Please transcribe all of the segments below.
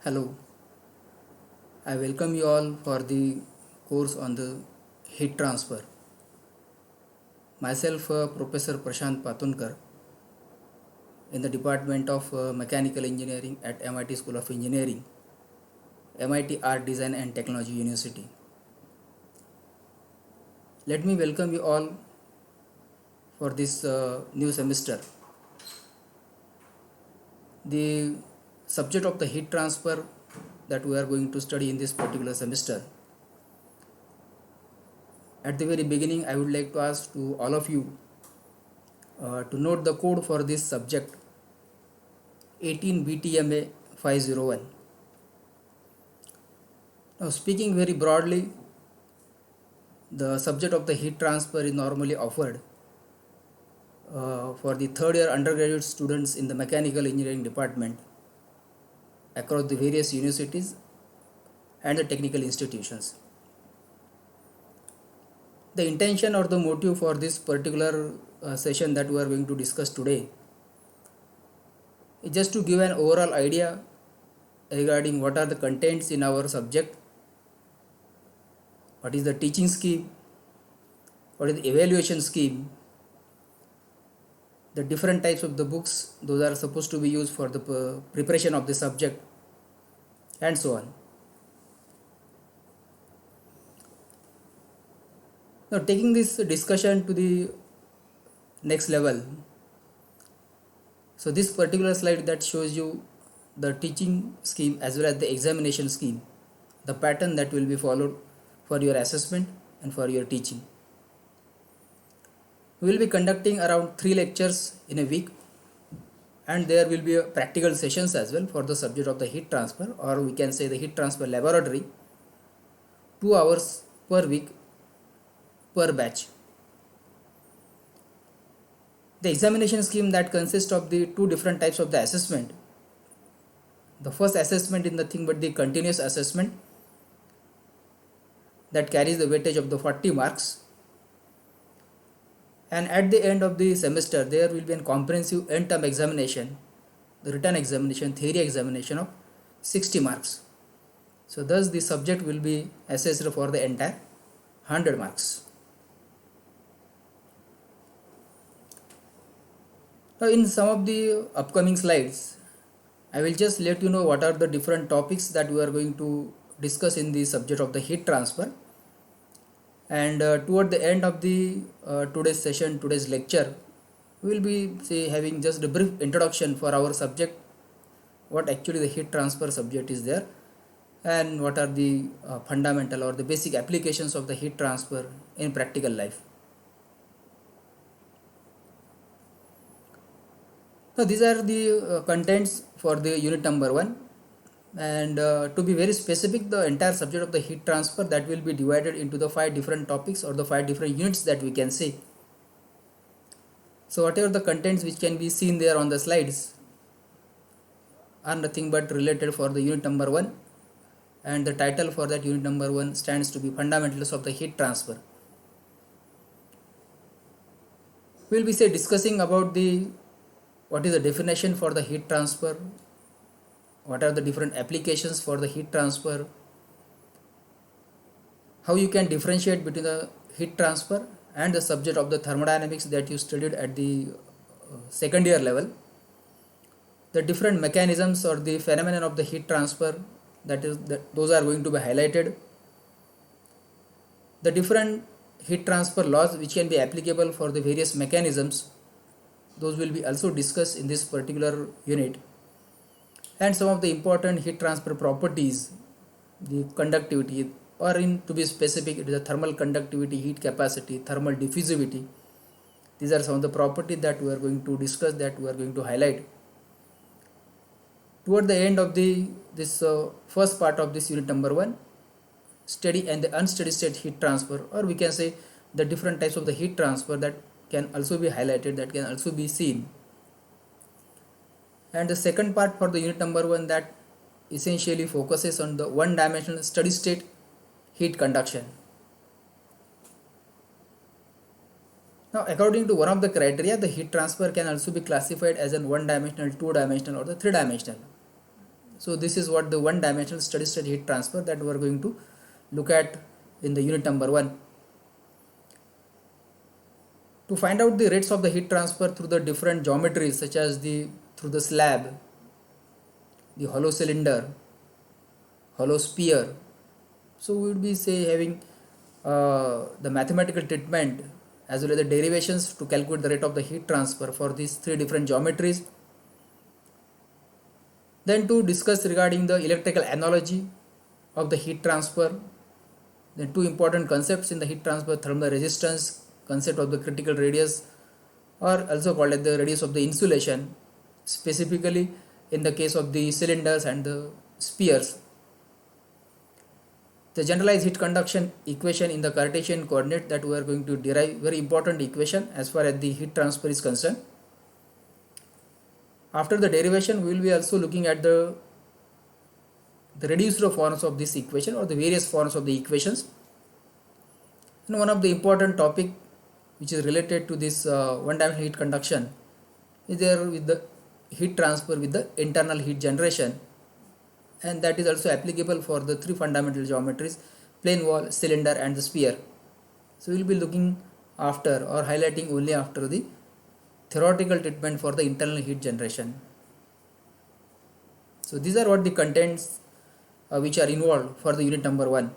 Hello, I welcome you all for the course on the heat transfer. Myself, Professor Prashant Patunkar, in the Department of Mechanical Engineering at MIT School of Engineering, MIT Art Design and Technology University. Let me welcome you all for this new semester. The subject of the heat transfer that we are going to study in this particular semester. At the very beginning, I would like to ask to all of you to note the code for this subject 18 BTMA 501. Now, speaking very broadly, the subject of the heat transfer is normally offered for the third year undergraduate students in the mechanical engineering department across the various universities and the technical institutions. The intention or the motive for this particular session that we are going to discuss today is just to give an overall idea regarding what are the contents in our subject, what is the teaching scheme, what is the evaluation scheme, the different types of the books those are supposed to be used for the preparation of the subject, and so on. Now, taking this discussion to the next level, so this particular slide that shows you the teaching scheme as well as the examination scheme, the pattern that will be followed for your assessment and for your teaching. We will be conducting around 3 lectures in a week, and there will be practical sessions as well for the subject of the heat transfer, or we can say the heat transfer laboratory, 2 hours per week per batch. The examination scheme that consists of the 2 different types of the assessment. The first assessment is nothing but the continuous assessment that carries the weightage of the 40 marks, and at the end of the semester there will be a comprehensive end term examination, the written examination, theory examination of 60 marks. So thus the subject will be assessed for the entire 100 marks. Now, in some of the upcoming slides, I will just let you know what are the different topics that we are going to discuss in the subject of the heat transfer. And toward the end of the today's session, today's lecture, we will be having just a brief introduction for our subject, what actually the heat transfer subject is there, and what are the fundamental or the basic applications of the heat transfer in practical life. So these are the contents for the unit number 1, and to be very specific, the entire subject of the heat transfer that will be divided into the 5 different topics or the 5 different units that we can see. So whatever the contents which can be seen there on the slides are nothing but related for the unit number 1, and the title for that unit number 1 stands to be Fundamentals of the Heat Transfer. We will be discussing about the what is the definition for the heat transfer, what are the different applications for the heat transfer, how you can differentiate between the heat transfer and the subject of the thermodynamics that you studied at the second year level, the different mechanisms or the phenomenon of the heat transfer, those are going to be highlighted, the different heat transfer laws which can be applicable for the various mechanisms, those will be also discussed in this particular unit, and some of the important heat transfer properties, the conductivity, or to be specific, it is the thermal conductivity, heat capacity, thermal diffusivity. These are some of the properties that we are going to discuss, that we are going to highlight. Toward the end of this first part of this unit number 1, steady and the unsteady state heat transfer, or we can say the different types of the heat transfer that can also be highlighted, that can also be seen. And the second part for the unit number 1 that essentially focuses on the one-dimensional steady state heat conduction. Now, according to one of the criteria, the heat transfer can also be classified as an one-dimensional, two-dimensional, or the three-dimensional. So this is what the one dimensional steady state heat transfer that we are going to look at in the unit number 1. To find out the rates of the heat transfer through the different geometries, such as the through the slab, the hollow cylinder, hollow sphere, so we would be say having the mathematical treatment as well as the derivations to calculate the rate of the heat transfer for these three different geometries. Then to discuss regarding the electrical analogy of the heat transfer. Then two important concepts in the heat transfer: thermal resistance, concept of the critical radius, or also called as the radius of the insulation, specifically in the case of the cylinders and the spheres. The generalized heat conduction equation in the Cartesian coordinate that we are going to derive, very important equation as far as the heat transfer is concerned. After the derivation, we will be also looking at the reduced forms of this equation or the various forms of the equations. And one of the important topic which is related to this one-dimensional heat conduction is there with the heat transfer with the internal heat generation, and that is also applicable for the three fundamental geometries: plane wall, cylinder and the sphere. So we will be looking after or highlighting only after the theoretical treatment for the internal heat generation. So these are what the contents which are involved for the unit number 1.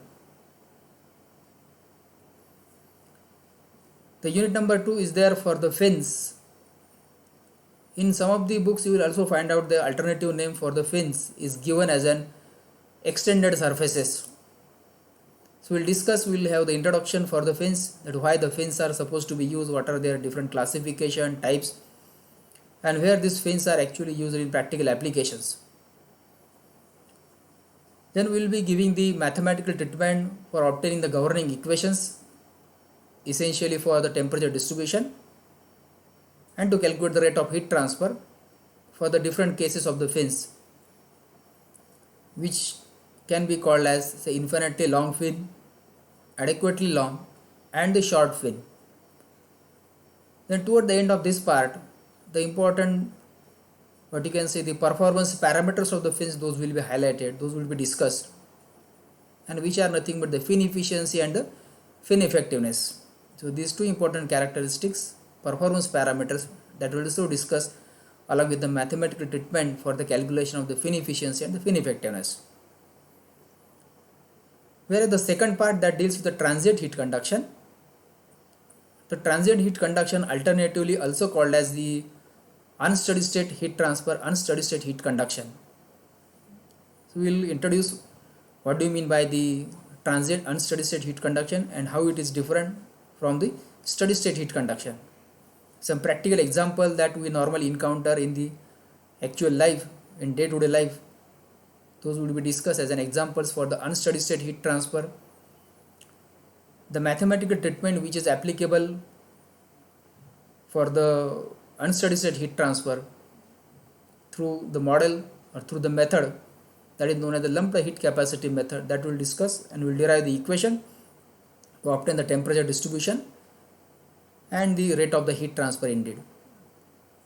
The unit number 2 is there for the fins. In some of the books you will also find out the alternative name for the fins is given as an extended surfaces. So we will have the introduction for the fins, that why the fins are supposed to be used, what are their different classification types, and where these fins are actually used in practical applications. Then we will be giving the mathematical treatment for obtaining the governing equations, essentially for the temperature distribution, and to calculate the rate of heat transfer for the different cases of the fins, which can be called as, say, infinitely long fin, adequately long, and the short fin. Then toward the end of this part, the important, what you can say, the performance parameters of the fins, those will be highlighted, those will be discussed, and which are nothing but the fin efficiency and the fin effectiveness. So these two important characteristics, performance parameters, that will also discuss along with the mathematical treatment for the calculation of the fin efficiency and the fin effectiveness. Whereas the second part that deals with the transient heat conduction, the transient heat conduction, alternatively also called as the unsteady state heat transfer, unsteady state heat conduction. So we will introduce what do you mean by the transient unsteady state heat conduction and how it is different from the steady state heat conduction. Some practical example that we normally encounter in the actual life, in day-to-day life, those will be discussed as an examples for the unsteady state heat transfer. The mathematical treatment which is applicable for the unsteady state heat transfer through the model or through the method that is known as the lumped heat capacity method, that will discuss and will derive the equation to obtain the temperature distribution and the rate of the heat transfer indeed.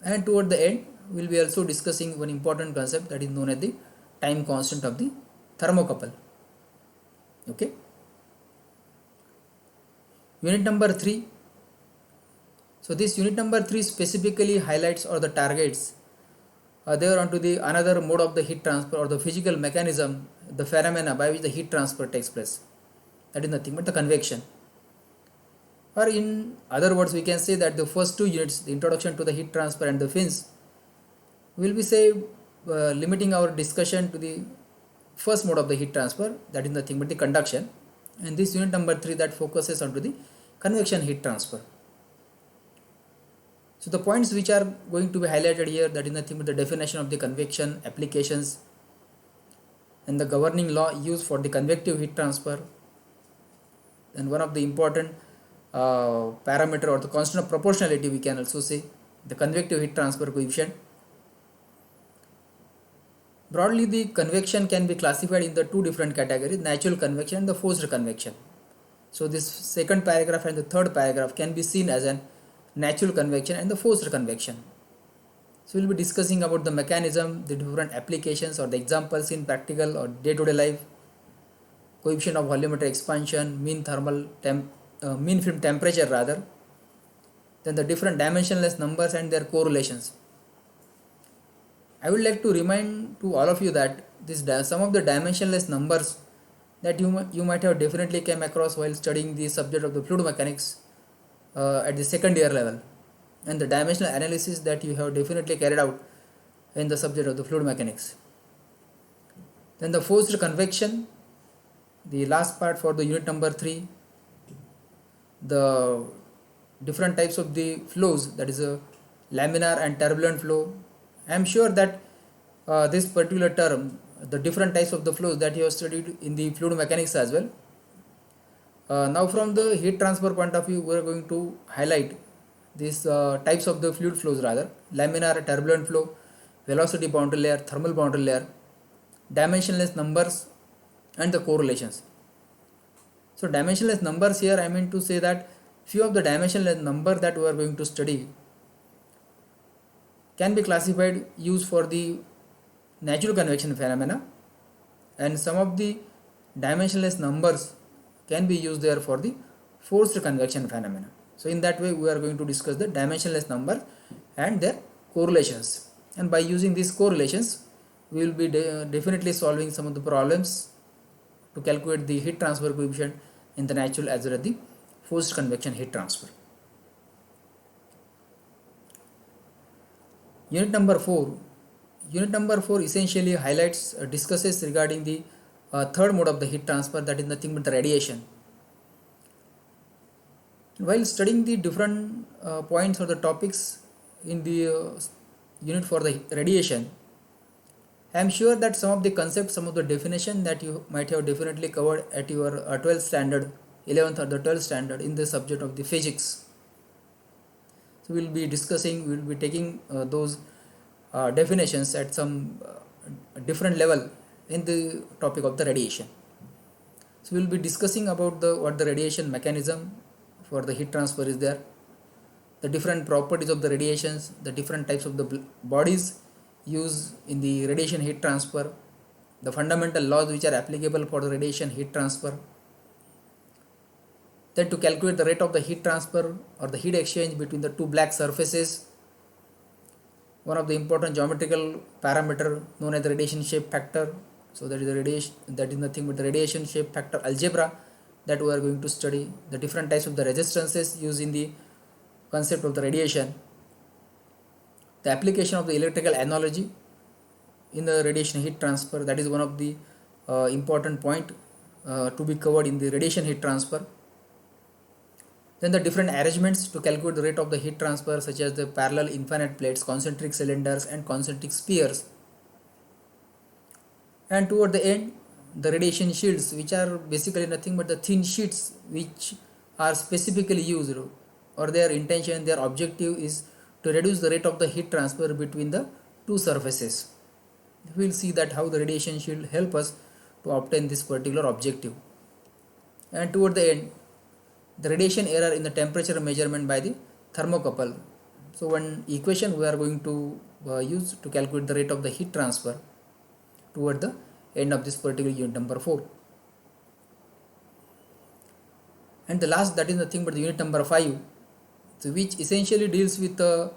And toward the end we will be also discussing one important concept that is known as the time constant of the thermocouple. Okay. Unit number 3. So this unit number 3 specifically highlights or the targets there onto the another mode of the heat transfer or the physical mechanism, the phenomena by which the heat transfer takes place. That is nothing but the convection. Or in other words, we can say that the first two units, the introduction to the heat transfer and the fins, will be say limiting our discussion to the first mode of the heat transfer, that is nothing but the conduction, and this unit number 3 that focuses onto the convection heat transfer. So the points which are going to be highlighted here, that is nothing but the definition of the convection, applications, and the governing law used for the convective heat transfer, and one of the important parameter or the constant of proportionality, we can also say the convective heat transfer coefficient. Broadly, the convection can be classified in the two different categories: natural convection and the forced convection. So this second paragraph and the third paragraph can be seen as an natural convection and the forced convection. So we'll be discussing about the mechanism, the different applications or the examples in practical or day-to-day life, coefficient of volumetric expansion, mean film temperature rather, then the different dimensionless numbers and their correlations. I would like to remind to all of you that some of the dimensionless numbers that you might have definitely came across while studying the subject of the fluid mechanics at the second year level, and the dimensional analysis that you have definitely carried out in the subject of the fluid mechanics. Then the forced convection, the last part for the unit number 3, the different types of the flows, that is a laminar and turbulent flow. I am sure that this particular term, the different types of the flows that you have studied in the fluid mechanics as well. Now from the heat transfer point of view, we are going to highlight these types of the fluid flows rather: laminar, turbulent flow, velocity boundary layer, thermal boundary layer, dimensionless numbers and the correlations. So dimensionless numbers, here I mean to say that few of the dimensionless number that we are going to study can be classified used for the natural convection phenomena, and some of the dimensionless numbers can be used there for the forced convection phenomena. So in that way we are going to discuss the dimensionless number and their correlations, and by using these correlations we will be definitely solving some of the problems to calculate the heat transfer coefficient in the natural as well as the forced convection heat transfer. Unit number 4 essentially highlights discusses regarding the third mode of the heat transfer, that is nothing but the radiation. While studying the different points or the topics in the unit for the radiation, I am sure that some of the concepts, some of the definition that you might have definitely covered at your 12th standard, 11th or the 12th standard in the subject of the physics. So we will be discussing, we will be taking those definitions at some different level in the topic of the radiation. So we will be discussing about what the radiation mechanism for the heat transfer is there, the different properties of the radiations, the different types of the bodies used in the radiation heat transfer, the fundamental laws which are applicable for the radiation heat transfer. Then to calculate the rate of the heat transfer or the heat exchange between the two black surfaces, one of the important geometrical parameter known as the radiation shape factor. So that is nothing but the radiation shape factor algebra that we are going to study, the different types of the resistances used in the concept of the radiation, the application of the electrical analogy in the radiation heat transfer, that is one of the important point to be covered in the radiation heat transfer. Then the different arrangements to calculate the rate of the heat transfer, such as the parallel infinite plates, concentric cylinders and concentric spheres. And toward the end, the radiation shields, which are basically nothing but the thin sheets which are specifically used, or their intention, their objective is to reduce the rate of the heat transfer between the two surfaces. We will see that how the radiation shield help us to obtain this particular objective. And toward the end, the radiation error in the temperature measurement by the thermocouple. So one equation we are going to use to calculate the rate of the heat transfer toward the end of this particular unit number 4. And the last, that is nothing but the unit number 5, so which essentially deals with the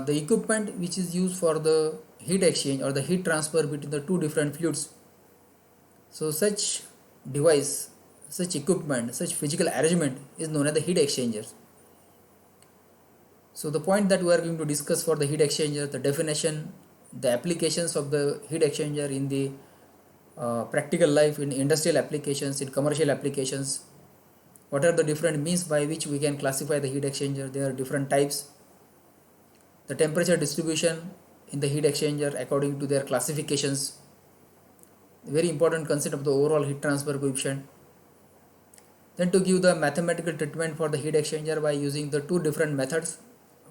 equipment which is used for the heat exchange or the heat transfer between the two different fluids. So such device, such equipment, such physical arrangement is known as the heat exchangers. So the point that we are going to discuss for the heat exchanger, the definition, the applications of the heat exchanger in the practical life, in industrial applications, in commercial applications, what are the different means by which we can classify the heat exchanger. There are different types, the temperature distribution in the heat exchanger according to their classifications, very important concept of the overall heat transfer coefficient. Then to give the mathematical treatment for the heat exchanger by using the two different methods,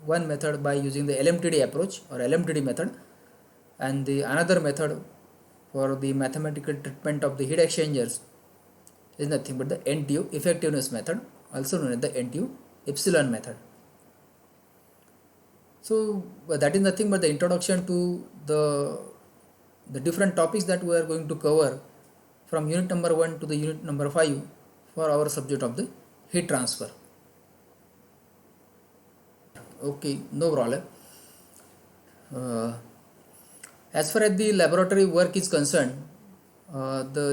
one method by using the LMTD approach or LMTD method, and the another method for the mathematical treatment of the heat exchangers is nothing but the NTU effectiveness method, also known as the NTU epsilon method. So that is nothing but the introduction to the different topics that we are going to cover from unit number 1 to the unit number 5 for our subject of the heat transfer. Okay, no problem. Uh, as far as the laboratory work is concerned,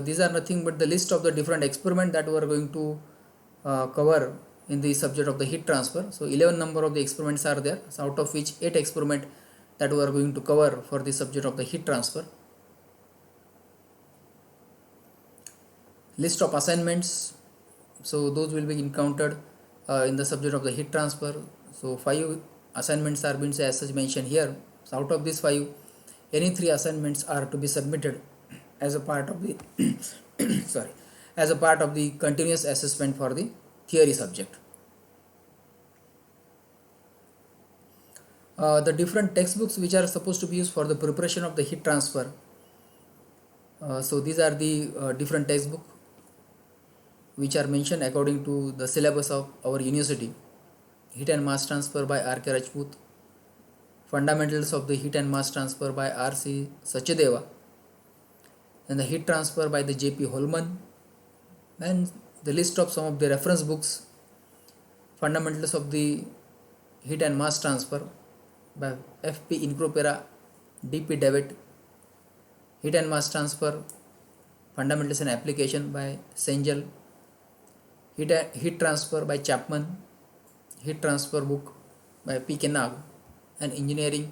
these are nothing but the list of the different experiments that we are going to cover in the subject of the heat transfer. So 11 number of the experiments are there, so out of which 8 experiment that we are going to cover for the subject of the heat transfer. List of assignments, so those will be encountered in the subject of the heat transfer. So 5 assignments are being as such mentioned here. So out of these 5, any 3 assignments are to be submitted as a part of the sorry, as a part of the continuous assessment for the theory subject. The different textbooks which are supposed to be used for the preparation of the heat transfer. So these are the different textbooks which are mentioned according to the syllabus of our university. Heat and Mass Transfer by R.K. Rajput, Fundamentals of the Heat and Mass Transfer by R.C. Sachadeva, and the Heat Transfer by the J.P. Holman, and the list of some of the reference books. Fundamentals of the Heat and Mass Transfer by F.P. Incropera, D.P. Devitt, Heat and Mass Transfer, Fundamentals and Application by Sengel, Heat Transfer by Chapman, Heat Transfer book by P. Kenag, and Engineering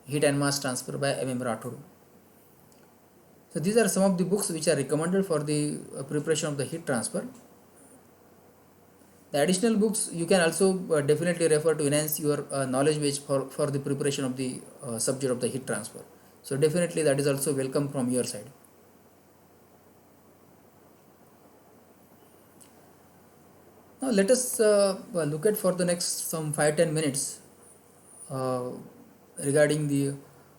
Heat and Mass Transfer by M.M. Rathod. So these are some of the books which are recommended for the preparation of the heat transfer. The additional books you can also definitely refer to enhance your knowledge base for the preparation of the subject of the heat transfer. So definitely that is also welcome from your side. Now let us look at for the next some 5-10 minutes regarding the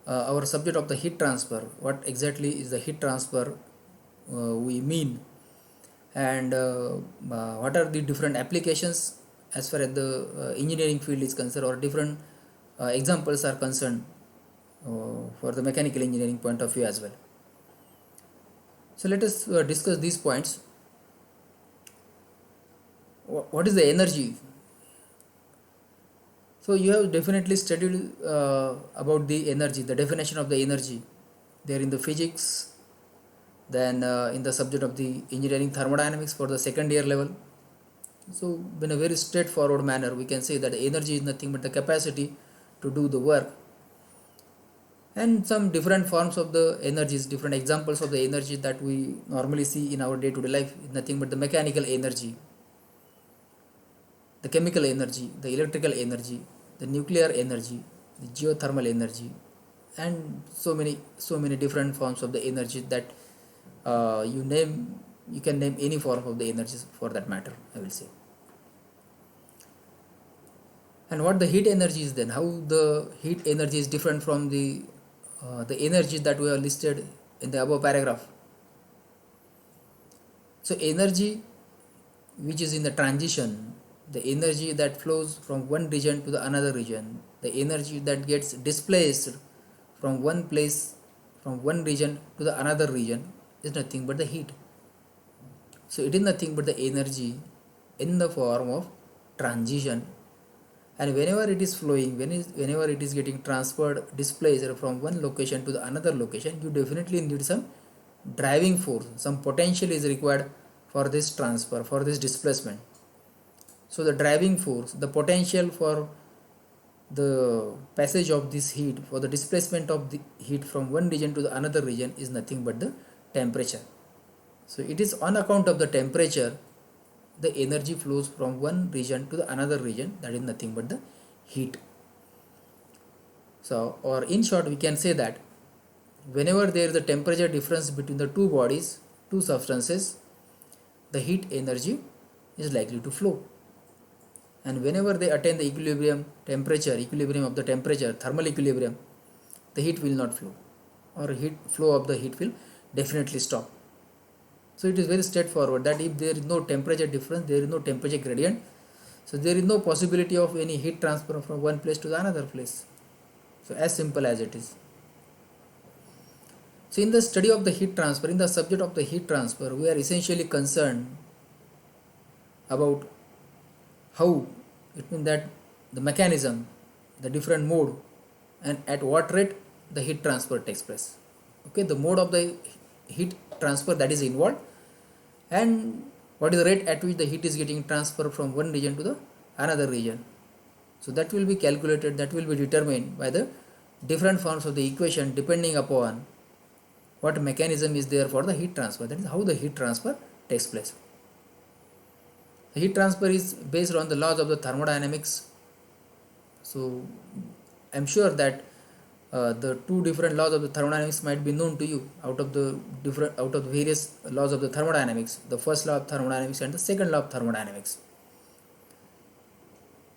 our subject of the heat transfer. What exactly is the heat transfer we mean, and what are the different applications as far as the engineering field is concerned, or different examples are concerned for the mechanical engineering point of view as well. So let us discuss these points. What is the energy? So you have definitely studied about the energy, the definition of the energy there in the physics, then in the subject of the engineering thermodynamics for the second year level. So in a very straightforward manner we can say that energy is nothing but the capacity to do the work, and some different forms of the energies, different examples of the energy that we normally see in our day-to-day life is nothing but the mechanical energy, the chemical energy, the electrical energy, the nuclear energy, the geothermal energy, and so many different forms of the energy that you can name any form of the energies for that matter, I will say. And what the heat energy is then, how the heat energy is different from the energy that we have listed in the above paragraph. So energy which is in the transition, the energy that flows from one region to the another region, the energy that gets displaced from one place, from one region to the another region, is nothing but the heat. So it is nothing but the energy in the form of transition, and whenever it is flowing, whenever it is getting transferred, displaced from one location to the another location, you definitely need some driving force, some potential is required for this transfer, for this displacement. So the driving force, the potential for the passage of this heat, for the displacement of the heat from one region to the another region, is nothing but the temperature. So it is on account of the temperature the energy flows from one region to the another region, that is nothing but the heat. So, or in short we can say that whenever there is a temperature difference between the two bodies, two substances, the heat energy is likely to flow. And whenever they attain the equilibrium temperature, equilibrium of the temperature, thermal equilibrium, the heat will not flow, or heat flow of the heat will definitely stop. So it is very straightforward that if there is no temperature difference, there is no temperature gradient, so there is no possibility of any heat transfer from one place to the another place. So as simple as it is. So in the study of the heat transfer, in the subject of the heat transfer, we are essentially concerned about how, it means that the mechanism, the different mode, and at what rate the heat transfer takes place. Okay, the mode of the heat transfer that is involved, and what is the rate at which the heat is getting transferred from one region to the another region. So that will be calculated, that will be determined by the different forms of the equation depending upon what mechanism is there for the heat transfer. That is how the heat transfer takes place. The heat transfer is based on the laws of the thermodynamics. So I'm sure that the two different laws of the thermodynamics might be known to you out of the various laws of the thermodynamics, the first law of thermodynamics and the second law of thermodynamics.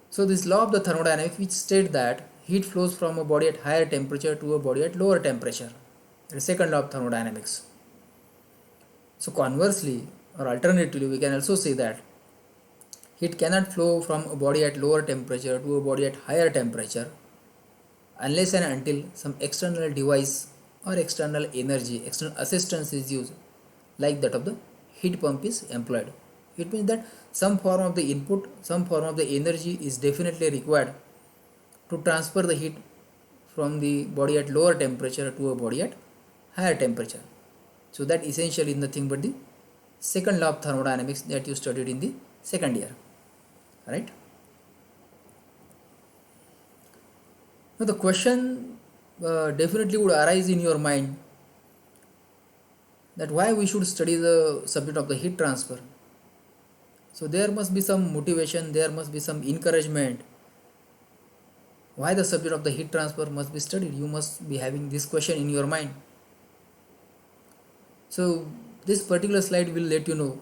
So this law of the thermodynamics, which states that heat flows from a body at higher temperature to a body at lower temperature, the second law of thermodynamics. So conversely or alternatively, we can also say that heat cannot flow from a body at lower temperature to a body at higher temperature unless and until some external device or external energy, external assistance is used, like that of the heat pump is employed. It means that some form of the input, some form of the energy is definitely required to transfer the heat from the body at lower temperature to a body at higher temperature. So that essentially is nothing but the second law of thermodynamics that you studied in the second year, right? Now the question definitely would arise in your mind that why we should study the subject of the heat transfer. So there must be some motivation, there must be some encouragement. Why the subject of the heat transfer must be studied? You must be having this question in your mind. So this particular slide will let you know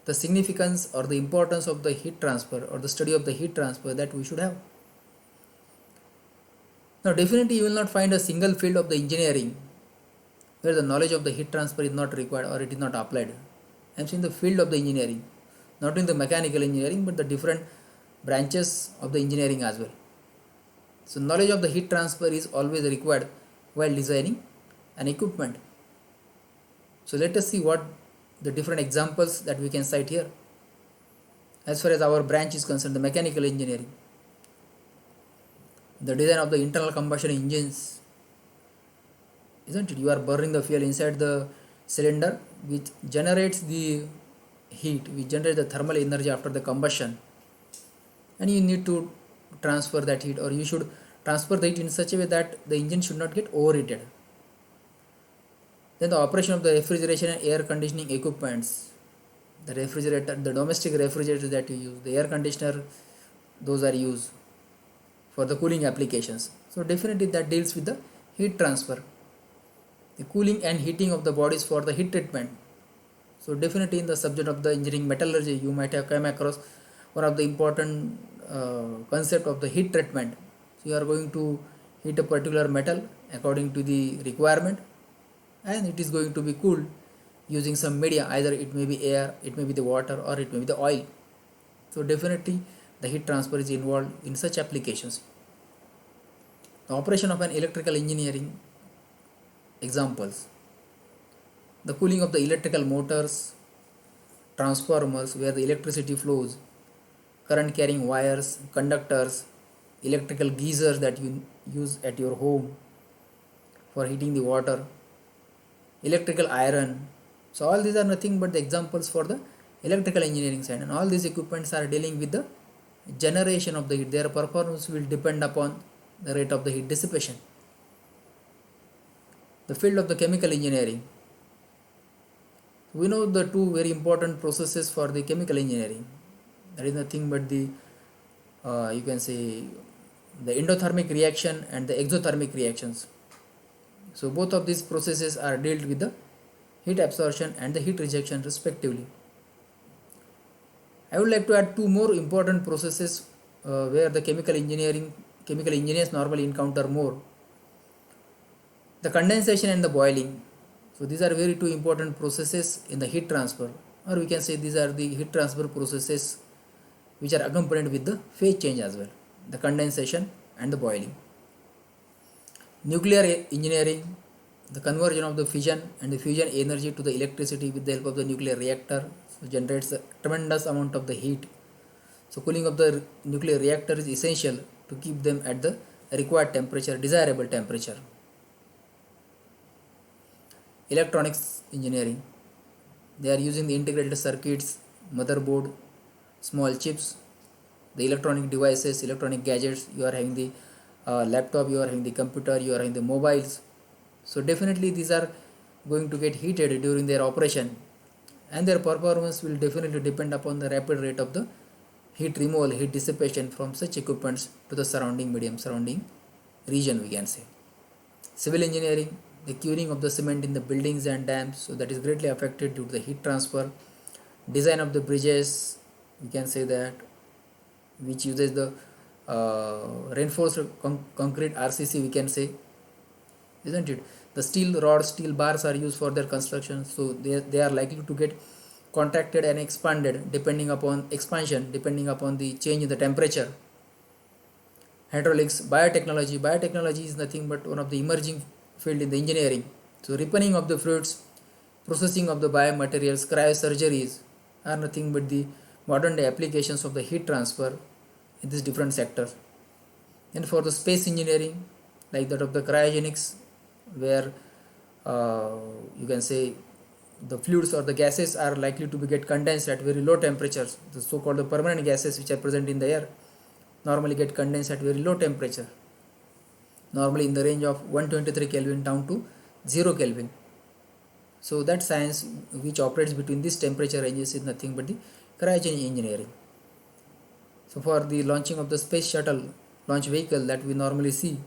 the significance or the importance of the heat transfer or the study of the heat transfer that we should have. Now definitely you will not find a single field of the engineering where the knowledge of the heat transfer is not required or it is not applied. I am saying the field of the engineering, not in the mechanical engineering but the different branches of the engineering as well. So knowledge of the heat transfer is always required while designing an equipment. So let us see what the different examples that we can cite here. As far as our branch is concerned, the mechanical engineering, the design of the internal combustion engines, isn't it? You are burning the fuel inside the cylinder which generates the heat, which generates the thermal energy after the combustion, and you need to transfer that heat, or you should transfer the heat in such a way that the engine should not get overheated. Then the operation of the refrigeration and air conditioning equipments, the refrigerator, the domestic refrigerator that you use, the air conditioner, those are used for the cooling applications. So definitely that deals with the heat transfer, the cooling and heating of the bodies for the heat treatment. So definitely in the subject of the engineering metallurgy, you might have come across one of the important concept of the heat treatment. So you are going to heat a particular metal according to the requirement, and it is going to be cooled using some media, either it may be air, it may be the water, or it may be the oil. So definitely the heat transfer is involved in such applications. The operation of an electrical engineering examples, the cooling of the electrical motors, transformers where the electricity flows, current carrying wires, conductors, electrical geysers that you use at your home for heating the water, electrical iron. So all these are nothing but the examples for the electrical engineering side, and all these equipments are dealing with the generation of the heat. Their performance will depend upon the rate of the heat dissipation. The field of the chemical engineering, we know the two very important processes for the chemical engineering. That is nothing but the you can say the endothermic reaction and the exothermic reactions. So both of these processes are dealt with the heat absorption and the heat rejection respectively. I would like to add two more important processes where the chemical engineers normally encounter more: the condensation and the boiling. So these are very two important processes in the heat transfer, or we can say these are the heat transfer processes which are accompanied with the phase change as well, the condensation and the boiling. Nuclear engineering, the conversion of the fission and the fusion energy to the electricity with the help of the nuclear reactor, so generates a tremendous amount of the heat. So cooling of the nuclear reactor is essential to keep them at the required temperature, desirable temperature. Electronics engineering, they are using the integrated circuits, motherboard, small chips, the electronic devices, electronic gadgets. You are having the laptop, you are having the computer, you are having the mobiles. So definitely these are going to get heated during their operation, and their performance will definitely depend upon the rapid rate of the heat removal, heat dissipation from such equipments to the surrounding medium, surrounding region, we can say. Civil engineering, the curing of the cement in the buildings and dams, so that is greatly affected due to the heat transfer. Design of the bridges, we can say that, which uses the reinforced concrete RCC, we can say, isn't it? The steel rods, steel bars are used for their construction, so they are likely to get contracted and expanded depending upon expansion, depending upon the change in the temperature. Hydraulics, biotechnology is nothing but one of the emerging field in the engineering. So ripening of the fruits, processing of the biomaterials, cryosurgeries are nothing but the modern day applications of the heat transfer in these different sectors. And for the space engineering, like that of the cryogenics, where you can say the fluids or the gases are likely to be get condensed at very low temperatures. The so-called the permanent gases which are present in the air normally get condensed at very low temperature, normally in the range of 123 Kelvin down to 0 Kelvin. So that science which operates between these temperature ranges is nothing but the cryogenic engineering. So for the launching of the space shuttle launch vehicle that we normally see,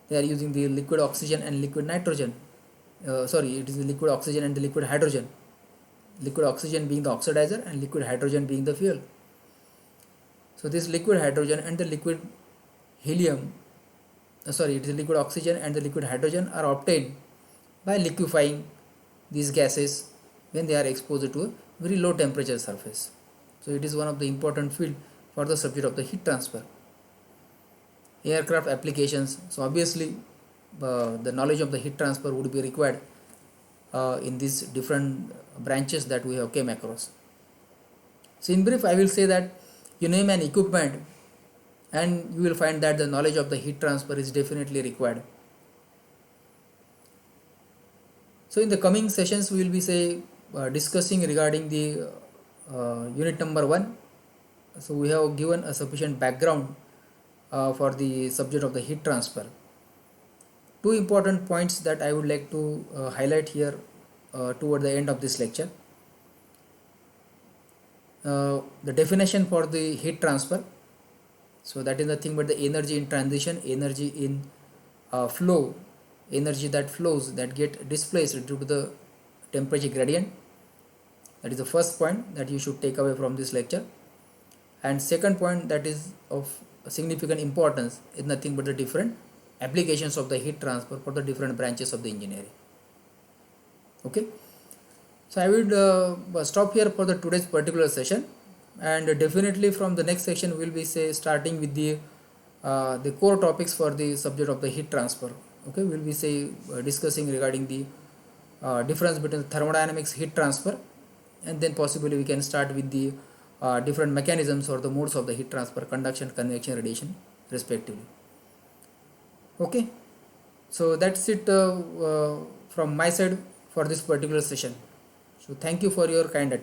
they are using the liquid oxygen and liquid nitrogen. It is the liquid oxygen and the liquid hydrogen. Liquid oxygen being the oxidizer and liquid hydrogen being the fuel. So this liquid hydrogen and the liquid helium, it is the liquid oxygen and the liquid hydrogen are obtained by liquefying these gases when they are exposed to a very low temperature surface. So it is one of the important field for the subject of the heat transfer. Aircraft applications, so obviously the knowledge of the heat transfer would be required in these different branches that we have came across. So in brief, I will say that you name an equipment and you will find that the knowledge of the heat transfer is definitely required. So in the coming sessions we will be discussing regarding the unit number 1. So we have given a sufficient background for the subject of the heat transfer. Two important points that I would like to highlight here toward the end of this lecture. The definition for the heat transfer, so that is nothing but the energy in transition, energy in flow, energy that flows, that get displaced due to the temperature gradient. That is the first point that you should take away from this lecture. And second point that is of significant importance is nothing but the different applications of the heat transfer for the different branches of the engineering. Okay, so I would stop here for the today's particular session, and definitely from the next section we will be starting with the core topics for the subject of the heat transfer. Okay, we will be discussing regarding the difference between thermodynamics, heat transfer, and then possibly we can start with the different mechanisms or the modes of the heat transfer: conduction, convection, radiation, respectively. Okay, so that's it from my side for this particular session. So thank you for your kind attention.